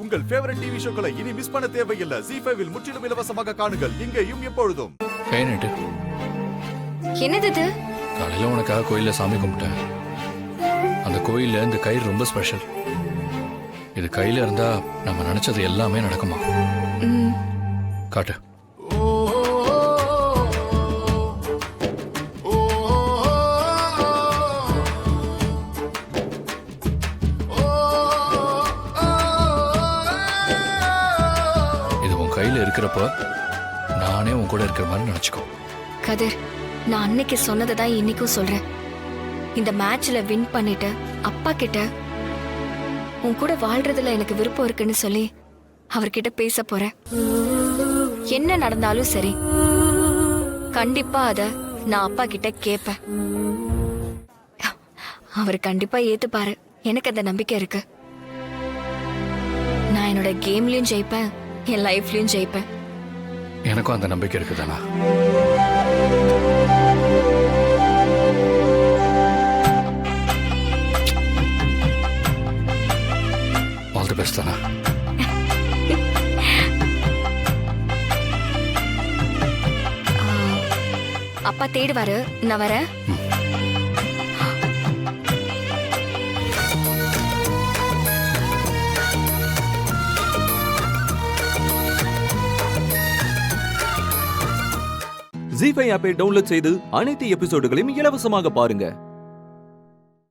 உங்கள் favourite TV ஷோக்களை இனி miss பண்ண தேவையில்லை. ZEE5 இல் முற்றிலும் இலவசமாக காணுங்கள், இங்கேயும் எப்பொழுதும். கை நீட்டு. என்னது இது? காலையில உனக்காக கோயில்ல சாமி கும்பிட்டேன். அந்த கோயில்ல இந்த கயிறு ரொம்ப ஸ்பெஷல். இது கையில இருந்தா நம்ம நினைச்சது எல்லாமே நடக்குமா? காட்டு. இது உன் கையில இருக்கிறப்ப நானே உன் கூட இருக்கிற மாதிரி நினைச்சுக்கோ. கதிர், நான் அன்னைக்கு சொன்னதான் இன்னைக்கும் சொல்றேன். இந்த மேட்ச்ல வின் பண்ணிட்டு அப்பா கிட்ட உன் கூட வாழ்றதுல எனக்கு விருப்பம் இருக்குன்னு சொல்லி அவர்கிட்ட பேச போறேன். என்ன நடந்தாலும் சரி, கண்டிப்பா அத நான் அப்பா கிட்ட கேட்பேன். அவர் கண்டிப்பா ஏத்துப்பாரு. எனக்கு அந்த நம்பிக்கை இருக்கு. நான் என்னோட கேம்லயும் ஜெயிப்பேன், என் லைஃப்லயும் ஜெயிப்பேன். எனக்கும் அந்த நம்பிக்கை இருக்குதானா? ஆல் தி பெஸ்ட் தானா? அப்பா தேடுவாரு, நான் வரேன். ZEE5 ஆப்பை டவுன்லோட் செய்து அனைத்து எபிசோடுகளையும் இலவசமாக பாருங்க.